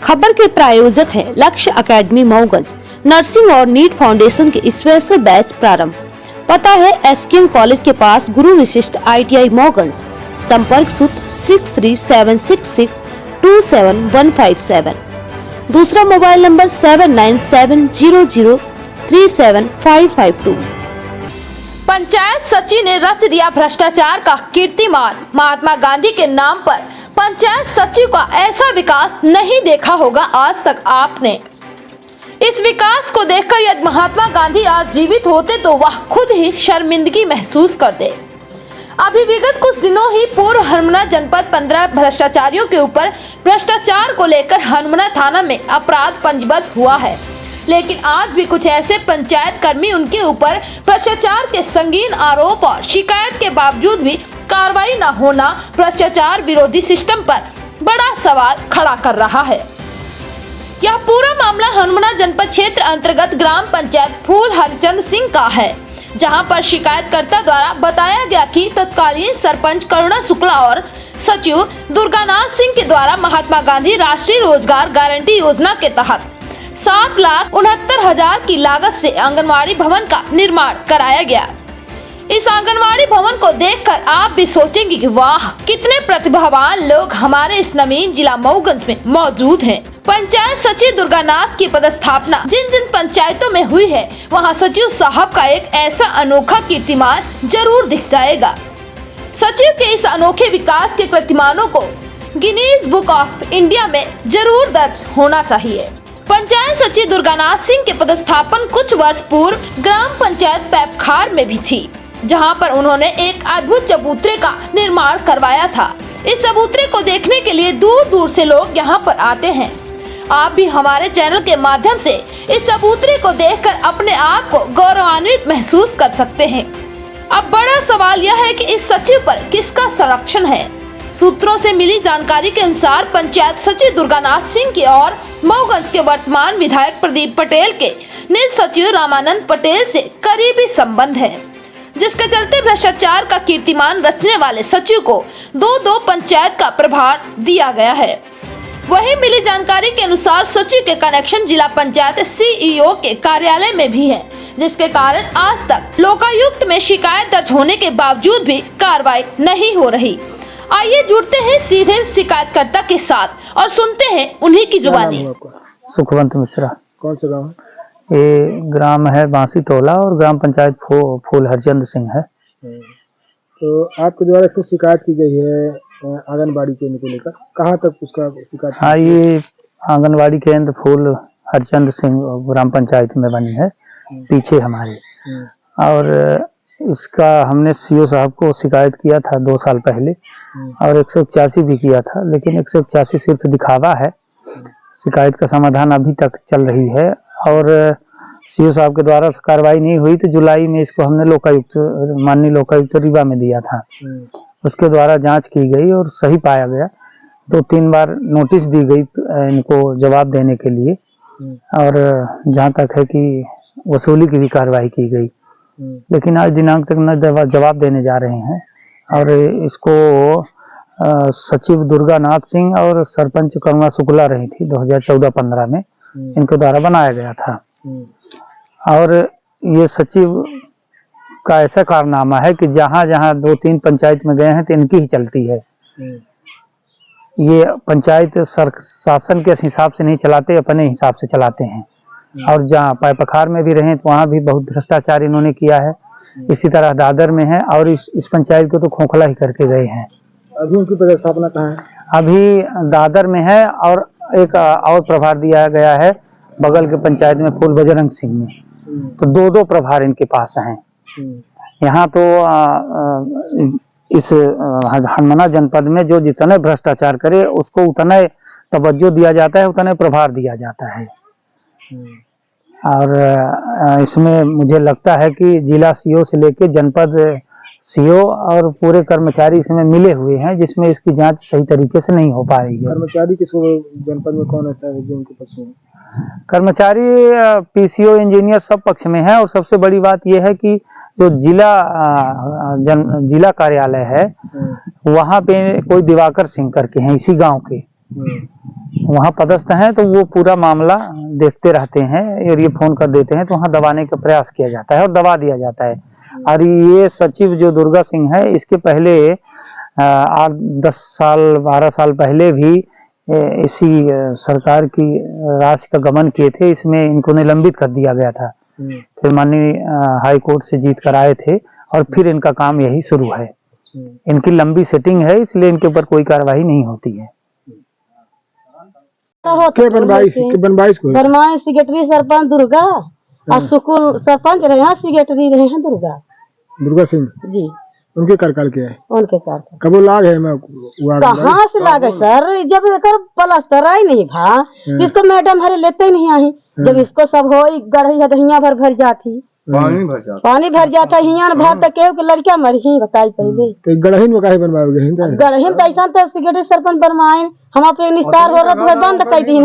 खबर के प्रायोजक है लक्ष्य एकेडमी मऊगंज। नर्सिंग और नीट फाउंडेशन के स्पेशल बैच प्रारंभ। पता है एसकेएम कॉलेज के पास गुरु विशिष्ट ITI मऊगंज। संपर्क सूत्र 6376627157। दूसरा मोबाइल नंबर 7970037552। पंचायत सचिव ने रच दिया भ्रष्टाचार का कीर्तिमान। महात्मा गांधी के नाम पर पंचायत सचिव का ऐसा विकास नहीं देखा होगा आज तक आपने। इस विकास को देखकर यदि महात्मा गांधी आज जीवित होते तो वह खुद ही शर्मिंदगी महसूस करते। अभी विगत कुछ दिनों ही पूर्व हरमना जनपद 15 भ्रष्टाचारियों के ऊपर भ्रष्टाचार को लेकर हरमना थाना में अपराध पंजीबद्ध हुआ है, लेकिन आज भी कुछ ऐसे पंचायत कर्मी उनके ऊपर भ्रष्टाचार के संगीन आरोप और शिकायत के बावजूद भी कार्रवाई न होना भ्रष्टाचार विरोधी सिस्टम पर बड़ा सवाल खड़ा कर रहा है। यह पूरा मामला हरमना जनपद क्षेत्र अंतर्गत ग्राम पंचायत फूल हरचंद सिंह का है, जहां पर शिकायतकर्ता द्वारा बताया गया कि तत्कालीन सरपंच करुणा शुक्ला और सचिव दुर्गानाथ सिंह के द्वारा महात्मा गांधी राष्ट्रीय रोजगार गारंटी योजना के तहत 7,69,000 की लागत से आंगनवाड़ी भवन का निर्माण कराया गया। इस आंगनवाड़ी भवन को देखकर आप भी सोचेंगे कि वाह, कितने प्रतिभावान लोग हमारे इस नवीन जिला मऊगंज में मौजूद हैं। पंचायत सचिव दुर्गानाथ की पदस्थापना जिन जिन पंचायतों में हुई है, वहां सचिव साहब का एक ऐसा अनोखा कीर्तिमान जरूर दिख जाएगा। सचिव के इस अनोखे विकास के कीर्तिमानों को गिनीज बुक ऑफ इंडिया में जरूर दर्ज होना चाहिए। पंचायत सचिव दुर्गानाथ सिंह के पदस्थापन कुछ वर्ष पूर्व ग्राम पंचायत पैपखार में भी थी, जहां पर उन्होंने एक अद्भुत चबूतरे का निर्माण करवाया था। इस चबूतरे को देखने के लिए दूर दूर से लोग यहां पर आते हैं। आप भी हमारे चैनल के माध्यम से इस चबूतरे को देखकर अपने आप को गौरवान्वित महसूस कर सकते हैं। अब बड़ा सवाल यह है कि इस सचिव पर किसका संरक्षण है। सूत्रों से मिली जानकारी के अनुसार पंचायत सचिव दुर्गानाथ सिंह की और मऊगंज के वर्तमान विधायक प्रदीप पटेल के निज सचिव रामानंद पटेल से करीबी संबंध है, जिसके चलते भ्रष्टाचार का कीर्तिमान रचने वाले सचिव को दो पंचायत का प्रभार दिया गया है। वहीं मिली जानकारी के अनुसार सचिव के कनेक्शन जिला पंचायत CEO के कार्यालय में भी है, जिसके कारण आज तक लोकायुक्त में शिकायत दर्ज होने के बावजूद भी कार्रवाई नहीं हो रही। आइए जुड़ते हैं सीधे शिकायतकर्ता के साथ और सुनते हैं उन्हीं की जुबानी। सुखवंत मिश्रा। कौन सा गाँव है? ये ग्राम है बांसी टोला और ग्राम पंचायत फूल हरचंद सिंह है। तो आपके द्वारा इसको शिकायत की गई है आंगनबाड़ी केंद्र को लेकर, कहाँ तक उसका शिकायत? हाँ, ये आंगनबाड़ी केंद्र फूल हरचंद सिंह ग्राम पंचायत में बनी है पीछे हमारे, और इसका हमने CO साहब को शिकायत किया था 2 साल पहले और 181 भी किया था, लेकिन 181 सिर्फ दिखावा है। शिकायत का समाधान अभी तक चल रही है और CO साहब के द्वारा कार्रवाई नहीं हुई तो जुलाई में इसको हमने माननीय लोकायुक्त रीवा में दिया था। उसके द्वारा जांच की गई और सही पाया गया। 2-3 बार नोटिस दी गई इनको जवाब देने के लिए, और जहां तक है कि वसूली की भी कार्रवाई की गई, लेकिन आज दिनांक तक न जवाब देने जा रहे हैं। और इसको सचिव दुर्गानाथ सिंह और सरपंच करुणा शुक्ला रही थी 2014-15 में, इनके द्वारा बनाया गया था। और ये सचिव का ऐसा कारनामा है कि जहां जहां 2-3 पंचायत में गए हैं तो इनकी ही चलती है। ये पंचायत शासन के हिसाब से नहीं चलाते, अपने हिसाब से चलाते हैं। और जहाँ पैपखार में भी रहे तो वहाँ भी बहुत भ्रष्टाचार इन्होंने किया है। इसी तरह दादर में है और इस पंचायत को तो खोखला ही करके गए हैं। अभी उनकी पदस्थापना कहाँ है? अभी दादर में है और एक और प्रभार दिया गया है बगल के पंचायत में फूल बजरंग सिंह में। तो 2-2 प्रभार इनके पास हैं। यहाँ तो इस हरमना जनपद में जो जितने भ्रष्टाचार करे उसको उतना तवज्जो दिया जाता है, उतना प्रभार दिया जाता है। और इसमें मुझे लगता है कि जिला CO से लेके जनपद CO और पूरे कर्मचारी इसमें मिले हुए हैं, जिसमें इसकी जांच सही तरीके से नहीं हो पा रही है। कर्मचारी किस जनपद में कौन ऐसा है जो उनके पक्ष में? कर्मचारी PCO इंजीनियर सब पक्ष में है। और सबसे बड़ी बात यह है कि जो जिला कार्यालय है वहाँ पे कोई दिवाकर सिंह करके हैं इसी गांव के, वहाँ पदस्थ हैं तो वो पूरा मामला देखते रहते हैं और ये फोन कर देते हैं तो वहाँ दबाने का प्रयास किया जाता है और दबा दिया जाता है। और ये सचिव जो दुर्गा सिंह है, इसके पहले 8-10 साल 12 साल पहले भी इसी सरकार की राशि का गबन किए थे। इसमें इनको निलंबित कर दिया गया था। फिर माननीय हाई कोर्ट से जीत कर आए थे और फिर इनका काम यही शुरू है। इनकी लंबी सेटिंग है, इसलिए इनके ऊपर कोई कार्रवाई नहीं होती है। के बनवाइश को बरमाई सेक्रेटरी सरपंच दुर्गा और सुकुल सरपंच रहे हैं, सेक्रेटरी रहे हैं दुर्गा सिंह जी। उनके कार्यकाल के है, उनके कार कब वो लाग है मैं कहाँ से लागे सर, जब एक प्लास्टर ही नहीं था इसको मैडम हरे लेते ही नहीं आई। जब इसको सब हो गढ़ी हदहिया भर जाती, पानी भर जाता हियान भर तक के लड़कियां मरी ही बताई पहले। तो गढ़ही में काहे बनवाओगे? गढ़ही में तो ऐसा तो सेक्रेटरी सरपंच बनवाए हम अपने निस्तार हो रहा तो बंद कर दी।